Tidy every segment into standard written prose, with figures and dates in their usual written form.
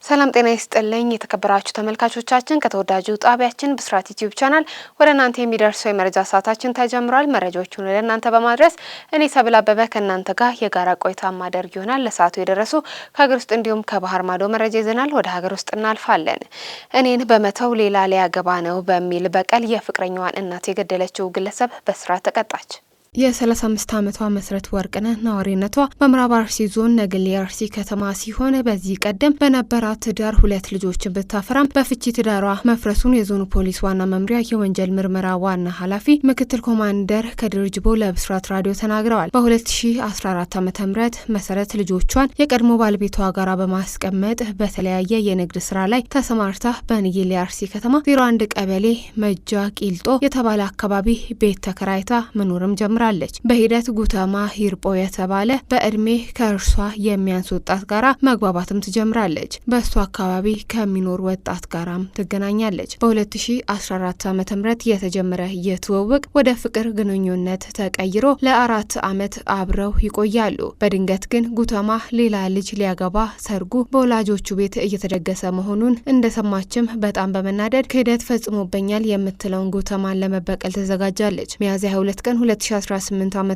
ሰላም ጤና ይስጥልኝ የተከበራችሁ ተመልካቾቻችን ከተወዳጁ ጣቢያችን ብስራት ዩቲዩብ ቻናል ወደ እናንተ የሚደርሰው የመረጃ ሰዓታችን ተጀምሯል። መረጃዎቹን ወደ እናንተ በማድረስ እኔ ሰብል አበበ ከእናንተ ጋር የጋራ ቆይታ ማደርግ ይሆናል። ለሰዓቱ የደረሱ ከሀገር ውስጥ እንዲሁም ከባህር ማዶ መረጃ ይዘናል። ወደ ሀገር ውስጥ እናልፋለን። እኔን በመተው ሌላ ሊያገባ ነው በሚል በቀል የፍቅረኛዋን እናት የገደለችው ግለሰብ በእስራት ተቀጣች። የ35 ዓመቷ መስረት ወርቅነህ ነዋሪነቷ በምዕራብ አርሲ ዞን ነገሌ አርሲ ከተማ ሲሆን በዚህ ቀደም በነበራት ትዳር 2 ልጆችን ብታፈራም በፍቺ ትዳሯ መፍረሱን የዞኑ ፖሊስ ዋና መምሪያ የወንጀል ምርመራ ዋና ኃላፊ ምክትል ኮማንደር ከድር ጅቦ ለብስራት ራዲዮ ተናግረዋል። በ2014 ዓ.ም መሰረት ልጆቿን የቀድሞ ባለቤቷ ጋራ በማስቀመጥ በተለያየ የንግድ ስራ ላይ ተሰማርታ በነገሌ አርሲ ከተማ 01 ቀበሌ መጃ ቂልጦ የተባለ አካባቢ ቤት ተከራይታ መኖርም ጀምራለች። በሂደት ጉተማ ሂርጶ የተባለ በእድሜ ከእርሷ የሚያንስ ወጣት ጋራ መግባባትም ትጀምራለች። በእሱ አካባቢ ከሚኖር ወጣት ጋራም ትገናኛለች። በ2014 ዓ.ም የተጀመረ የትውውቅ ወደ ፍቅር ግንኙነት ተቀይሮ ለ4 ዓመት አብረው ይቆያሉ። በድንገት ግን ጉተማ ሌላ ልጅ ሊያገባ ሰርጉ በወላጆቹ ቤት እየተደገሰ መሆኑን እንደሰማችም በጣም በመናደድ ክህደት ፈጽሞበኛል የምትለውን ጉተማን ለመበቀል ተዘጋጃለች። ሚያዝያ 22 ቀን 2018 ዓ.ም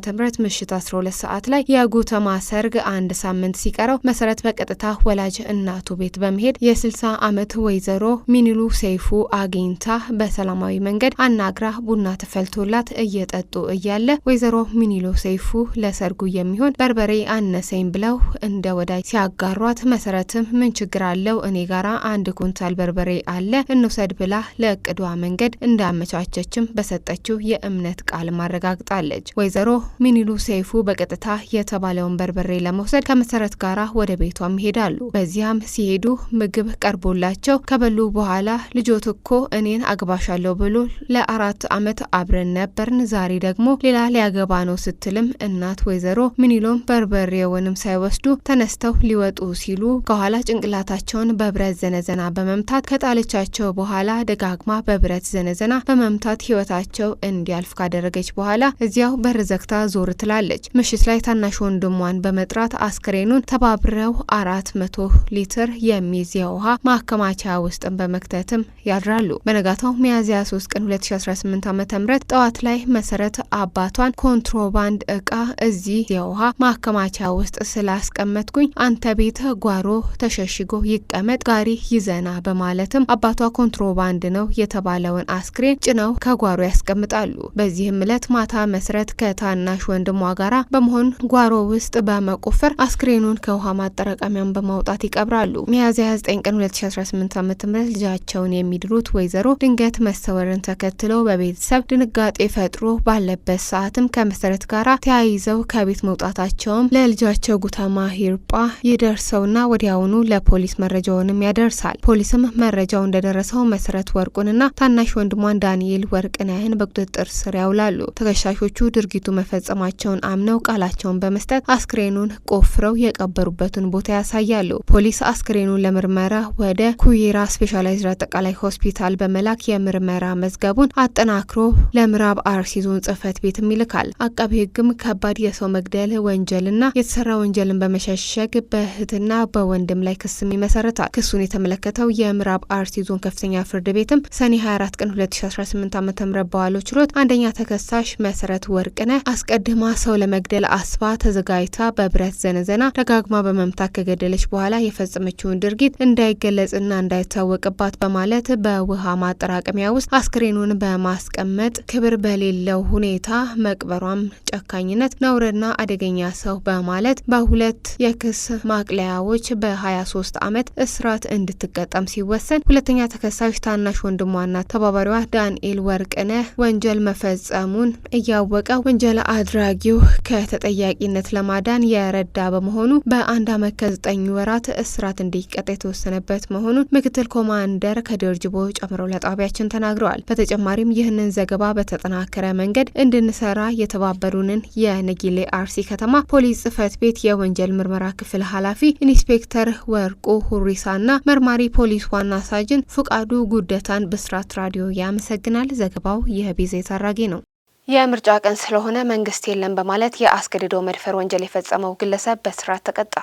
ምሽት 12 ሰዓት ላይ የጉተማ ሰርግ አንድ ሳምንት ሲቀረው መሰረት በቀጥታ ወላጅ እናቱ ቤት በመሄድ የ60 ዓመት ወይዘሮ ሚኒሉ ሰይፉ አግኝታ በሰላማዊ መንገድ አናግራ ቡና ተፈልቶላት እየጠጡ እያለ ወይዘሮ ሚኒሉ ሰይፉ ለሰርጉ የሚሆን በርበሬ አነሰኝ ብለው እንደ ወዳጅ ሲያጋሯት መሰረትም ምን ችግር አለው እኔ ጋራ 1 ኩንታል በርበሬ አለ እንውሰድ ብላ ለእቅዷ መንገድ እንዳመቻቸችም በሰጠችው የእምነት ቃል ማረጋግጣለች። ወይዘሮ ሚኒሉ ሰይፉ በቀጥታ የተባለውን በርበሬ ለመውሰድ ከመሰረት ጋራ ወደ ቤቷም ይሄዳሉ። በዚያም ሲሄዱ ምግብ ቀርቦላቸው ከበሉ በኋላ ልጆት እኮ እኔን አግባሻለሁ ብሎ ለ4 ዓመት አብረን ነበርን፣ ዛሬ ደግሞ ሌላ ሊያገባ ነው ስትልም እናት ወይዘሮ ሚኒሎም በርበሬውንም ሳይወስዱ ተነስተው ሊወጡ ሲሉ ከኋላ ጭንቅላታቸውን በብረት ዘነዘና በመምታት ከጣለቻቸው በኋላ ደጋግማ በብረት ዘነዘና በመምታት ህይወታቸው እንዲያልፍ ካደረገች በኋላ እዚያው በር ዘግታ ዞር ትላለች። ምሽት ላይ ታናሽ ወንድሟን በመጥራት አስክሬኑን ተባብረው 400 ሊትር የሚይዝ የውሃ ማከማቻ ውስጥም በመክተትም ያድራሉ። በነጋታው ሚያዝያ 3 ቀን 2018 ዓ.ም ጠዋት ላይ መሰረት አባቷን ኮንትሮባንድ እቃ እዚህ የውሃ ማከማቻ ውስጥ ስላስቀመጥኩኝ አንተ ቤት ጓሮ ተሸሽጎ ይቀመጥ ጋሪ ይዘና በማለትም አባቷ ኮንትሮባንድ ነው የተባለውን አስክሬን ጭነው ከጓሮ ያስቀምጣሉ። በዚህም ዕለት ማታ መሰረት ከታናሽ ወንድሟ ጋራ በመሆን ጓሮ ውስጥ በመቆፈር አስክሬኑን ከውሃ ማጠራቀሚያን በማውጣት ይቀብራሉ። ሚያዝያ 29 ቀን 2018 ዓ.ም ልጃቸውን የሚድሩት ወይዘሮ ድንገት መሰወርን ተከትለው በቤተሰብ ድንጋጤ ፈጥሮ ባለበት ሰዓትም ከመሰረት ጋራ ተያይዘው ከቤት መውጣታቸውም ለልጃቸው ጉተማ ሂርጳ ይደርሰውና ወዲያውኑ ለፖሊስ መረጃውንም ያደርሳል። ፖሊስም መረጃው እንደደረሰው መሰረት ወርቁንና ታናሽ ወንድሟን ዳንኤል ወርቅነህን በቁጥጥር ስር ያውላሉ። ተከሳሾቹ ድርጊቱ መፈጸማቸውን አምነው ቃላቸውን በመስጠት አስክሬኑን ቆፍረው የቀበሩበትን ቦታ ያሳያሉ። ፖሊስ አስክሬኑን ለምርመራ ወደ ኩዌራ ስፔሻላይዝድ አጠቃላይ ሆስፒታል በመላክ የምርመራ መዝገቡን አጠናክሮ ለምዕራብ አርሲ ዞን ጽሕፈት ቤትም ይልካል። አቃቤ ሕግም ከባድ የሰው መግደል ወንጀልና የተሰራ ወንጀልን በመሸሸግ በእህትና በወንድም ላይ ክስም ይመሰርታል። ክሱን የተመለከተው የምዕራብ አርሲ ዞን ከፍተኛ ፍርድ ቤትም ሰኔ 24 ቀን 2018 ዓ.ም በዋለው ችሎት አንደኛ ተከሳሽ መሰረት ወርቅነህ አስቀድማ ሰው ለመግደል አስባ ተዘጋጅታ በብረት ዘነዘና ደጋግማ በመምታት ከገደለች በኋላ የፈጸመችውን ድርጊት እንዳይገለጽና እንዳይታወቅባት በማለት በውሃ ማጠራቀሚያ ውስጥ አስክሬኑን በማስቀመጥ ክብር በሌለው ሁኔታ መቅበሯም ጨካኝነት፣ ነውርና አደገኛ ሰው በማለት በሁለት የክስ ማቅለያዎች በ23 ዓመት እስራት እንድትቀጣም ሲወሰን፣ ሁለተኛ ተከሳሽ ታናሽ ወንድሟና ተባባሪዋ ዳንኤል ወርቅነህ ወንጀል መፈጸሙን እያወቀ ወንጀል አድራጊው ከተጠያቂነት ለማዳን የረዳ በመሆኑ በ1 ዓመት ከ9 ወራት እስራት እንዲቀጣ የተወሰነበት መሆኑን ምክትል ኮማንደር ከድር ጅቦ ጨምረው ለጣቢያችን ተናግረዋል። በተጨማሪም ይህንን ዘገባ በተጠናከረ መንገድ እንድንሰራ የተባበሩንን የነገሌ አርሲ ከተማ ፖሊስ ጽሕፈት ቤት የወንጀል ምርመራ ክፍል ኃላፊ ኢንስፔክተር ወርቁ ሁሪሳና መርማሪ ፖሊስ ዋና ሳጅን ፍቃዱ ጉደታን ብስራት ራዲዮ ያመሰግናል። ዘገባው የቢዜ ታራጊ ነው። የምርጫ ቀን ስለሆነ መንግስት የለም በማለት የአስገድዶ መድፈር ወንጀል የፈጸመው ግለሰብ በእስራት ተቀጣ።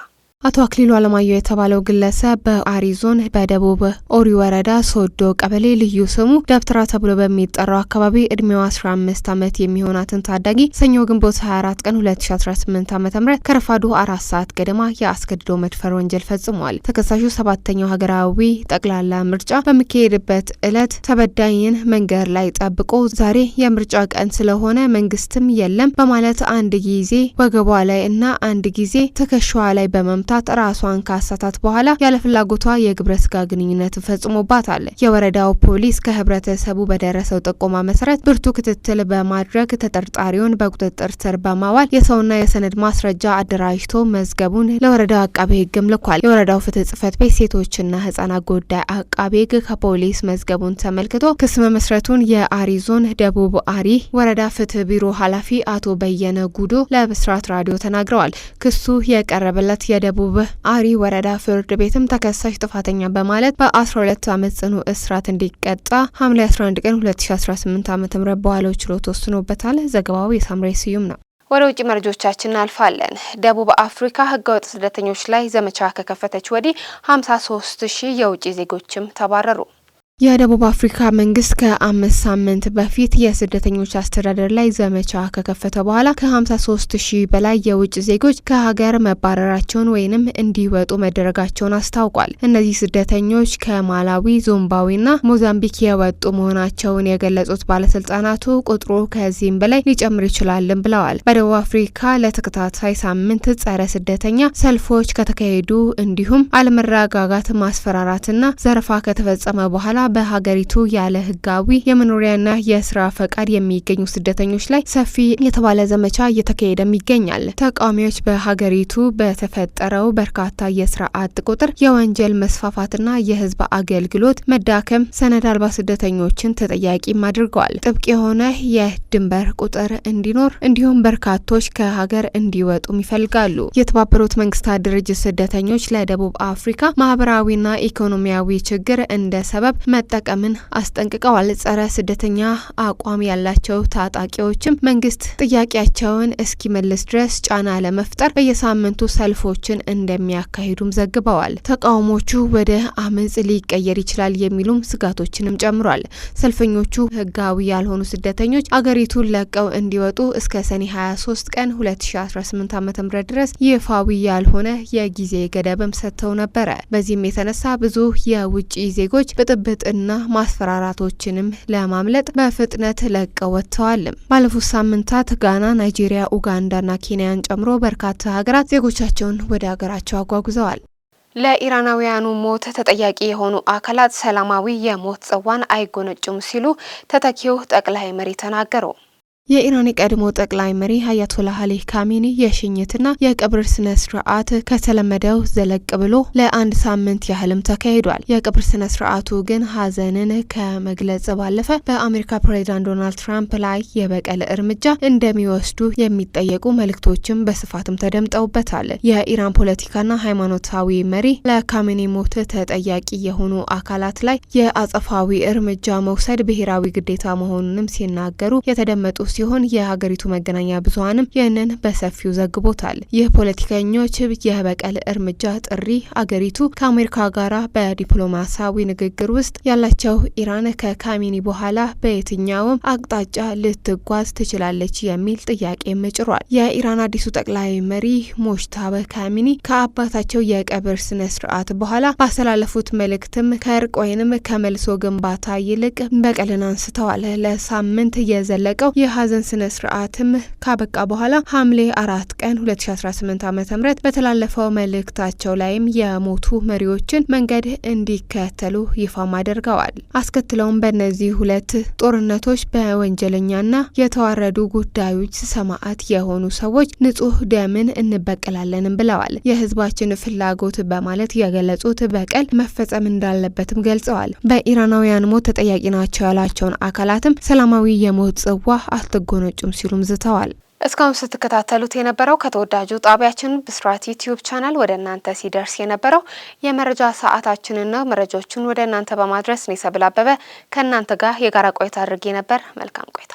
አቶ አክሊሉ አለማየሁ የተባለው ግለሰብ በአሪ ዞን በደቡብ ኦሪ ወረዳ ሶዶ ቀበሌ ልዩ ስሙ ደብተራ ተብሎ በሚጠራው አካባቢ እድሜዋ 15 ዓመት የሚሆናትን ታዳጊ ሰኞ ግንቦት 24 ቀን 2018 ዓ.ም ከረፋዱ 4 ሰዓት ገደማ የአስገድዶ መድፈር ወንጀል ፈጽሟል። ተከሳሹ ሰባተኛው ሀገራዊ ጠቅላላ ምርጫ በሚካሄድበት ዕለት ተበዳይን መንገድ ላይ ጠብቆ ዛሬ የምርጫ ቀን ስለሆነ መንግስትም የለም በማለት አንድ ጊዜ ወገቧ ላይ እና አንድ ጊዜ ትከሻዋ ላይ በመምታት ራሷን ካሳታት በኋላ ያለ ፍላጎቷ የግብረ ስጋ ግንኙነት ፈጽሞባታል። የወረዳው ፖሊስ ከህብረተሰቡ በደረሰው ጥቆማ መሰረት ብርቱ ክትትል በማድረግ ተጠርጣሪውን በቁጥጥር ስር በማዋል የሰውና የሰነድ ማስረጃ አደራጅቶ መዝገቡን ለወረዳው አቃቤ ሕግም ልኳል። የወረዳው ፍትህ ጽሕፈት ቤት ሴቶችና ህጻናት ጉዳይ አቃቤ ሕግ ከፖሊስ መዝገቡን ተመልክቶ ክስ መመስረቱን የአሪ ዞን ደቡብ አሪ ወረዳ ፍትህ ቢሮ ኃላፊ አቶ በየነ ጉዶ ለብስራት ራዲዮ ተናግረዋል። ክሱ የቀረበለት የደቡብ አሪ ወረዳ ፍርድ ቤትም ተከሳሽ ጥፋተኛ በማለት በ12 ዓመት ጽኑ እስራት እንዲቀጣ ሐምሌ 11 ቀን 2018 ዓ.ም በዋለው ችሎት ወስኖበታል። ዘገባው የሳምሬ ስዩም ነው። ወደ ውጭ መረጃዎቻችን እናልፋለን። ደቡብ አፍሪካ ህገወጥ ስደተኞች ላይ ዘመቻ ከከፈተች ወዲህ 53,000 የውጭ ዜጎችም ተባረሩ። የደቡብ አፍሪካ መንግስት ከ5 ሳምንት በፊት የስደተኞች አስተዳደር ላይ ዘመቻ ከከፈተ በኋላ ከ53,000 በላይ የውጭ ዜጎች ከሀገር መባረራቸውን ወይንም እንዲወጡ መደረጋቸውን አስታውቋል። እነዚህ ስደተኞች ከማላዊ፣ ዚምባብዌና ሞዛምቢክ የወጡ መሆናቸውን የገለጹት ባለስልጣናቱ ቁጥሩ ከዚህም በላይ ሊጨምር ይችላልም ብለዋል። በደቡብ አፍሪካ ለተከታታይ ሳምንት ጸረ ስደተኛ ሰልፎች ከተካሄዱ እንዲሁም አለመረጋጋት፣ ማስፈራራትና ዘረፋ ከተፈጸመ በኋላ በሀገሪቱ ያለ ህጋዊ የመኖሪያና የስራ ፈቃድ የሚገኙ ስደተኞች ላይ ሰፊ የተባለ ዘመቻ እየተካሄደም ይገኛል። ተቃዋሚዎች በሀገሪቱ በተፈጠረው በርካታ የስራ አጥ ቁጥር፣ የወንጀል መስፋፋትና የህዝብ አገልግሎት መዳከም ሰነድ አልባ ስደተኞችን ተጠያቂም አድርገዋል። ጥብቅ የሆነ የድንበር ቁጥር እንዲኖር እንዲሁም በርካቶች ከሀገር እንዲወጡም ይፈልጋሉ። የተባበሩት መንግስታት ድርጅት ስደተኞች ለደቡብ አፍሪካ ማህበራዊና ኢኮኖሚያዊ ችግር እንደ ሰበብ መጠቀምን አስጠንቅቀዋል። ጸረ ስደተኛ አቋም ያላቸው ታጣቂዎችም መንግስት ጥያቄያቸውን እስኪመልስ ድረስ ጫና ለመፍጠር በየሳምንቱ ሰልፎችን እንደሚያካሂዱም ዘግበዋል። ተቃውሞቹ ወደ አመጽ ሊቀየር ይችላል የሚሉም ስጋቶችንም ጨምሯል። ሰልፈኞቹ ህጋዊ ያልሆኑ ስደተኞች አገሪቱን ለቀው እንዲወጡ እስከ ሰኔ 23 ቀን 2018 ዓ.ም ድረስ ይፋዊ ያልሆነ የጊዜ ገደብም ሰጥተው ነበረ። በዚህም የተነሳ ብዙ የውጭ ዜጎች ብጥብጥ እና ማስፈራራቶችንም ለማምለጥ በፍጥነት ለቀው ወጥተዋል። ባለፉት ሳምንታት ጋና፣ ናይጄሪያ፣ ኡጋንዳና ኬንያን ጨምሮ በርካታ ሀገራት ዜጎቻቸውን ወደ ሀገራቸው አጓጉዘዋል። ለኢራናውያኑ ሞት ተጠያቂ የሆኑ አካላት ሰላማዊ የሞት ጽዋን አይጎነጩም ሲሉ ተተኪው ጠቅላይ መሪ ተናገሩ። የኢራን ቀድሞ ጠቅላይ መሪ አያቶላህ አሊ ካሜኒ የሽኝትና የቀብር ስነ ስርዓት ከተለመደው ዘለቅ ብሎ ለአንድ ሳምንት ያህልም ተካሂዷል። የቀብር ስነ ስርዓቱ ግን ሀዘንን ከመግለጽ ባለፈ በአሜሪካ ፕሬዚዳንት ዶናልድ ትራምፕ ላይ የበቀል እርምጃ እንደሚወስዱ የሚጠየቁ መልእክቶችም በስፋትም ተደምጠውበታል። የኢራን ፖለቲካና ሃይማኖታዊ መሪ ለካሜኒ ሞት ተጠያቂ የሆኑ አካላት ላይ የአጸፋዊ እርምጃ መውሰድ ብሔራዊ ግዴታ መሆኑንም ሲናገሩ የተደመጡ ሲሆን የሀገሪቱ መገናኛ ብዙሃንም ይህንን በሰፊው ዘግቦታል። ይህ ፖለቲከኞች የበቀል እርምጃ ጥሪ አገሪቱ ከአሜሪካ ጋራ በዲፕሎማሲያዊ ንግግር ውስጥ ያላቸው ኢራን ከካሜኒ በኋላ በየትኛውም አቅጣጫ ልትጓዝ ትችላለች የሚል ጥያቄም ጭሯል። የኢራን አዲሱ ጠቅላይ መሪ ሞጅታባ ካሜኒ ከአባታቸው የቀብር ስነ ስርዓት በኋላ ባስተላለፉት መልእክትም ከእርቅ ወይንም ከመልሶ ግንባታ ይልቅ በቀልን አንስተዋል። ለሳምንት የዘለቀው የሀዘን ስነ ስርዓትም ካበቃ በኋላ ሐምሌ 4 ቀን 2018 ዓ.ም በተላለፈው መልእክታቸው ላይም የሞቱ መሪዎችን መንገድ እንዲከተሉ ይፋም አድርገዋል። አስከትለውም በእነዚህ ሁለት ጦርነቶች በወንጀለኛና የተዋረዱ ጉዳዮች ሰማዕት የሆኑ ሰዎች ንጹህ ደምን እንበቀላለንም ብለዋል። የህዝባችን ፍላጎት በማለት የገለጹት በቀል መፈጸም እንዳለበትም ገልጸዋል። በኢራናውያን ሞት ተጠያቂ ናቸው ያላቸውን አካላትም ሰላማዊ የሞት ጽዋ አትጎነጩም ሲሉም ዝተዋል። እስካሁን ስትከታተሉት የነበረው ከተወዳጁ ጣቢያችን ብስራት ዩቲዩብ ቻናል ወደ እናንተ ሲደርስ የነበረው የመረጃ ሰዓታችንን ነው። መረጃዎቹን ወደ እናንተ በማድረስ እኔ ሰብል አበበ ከእናንተ ጋር የጋራ ቆይታ አድርጌ ነበር። መልካም ቆይታ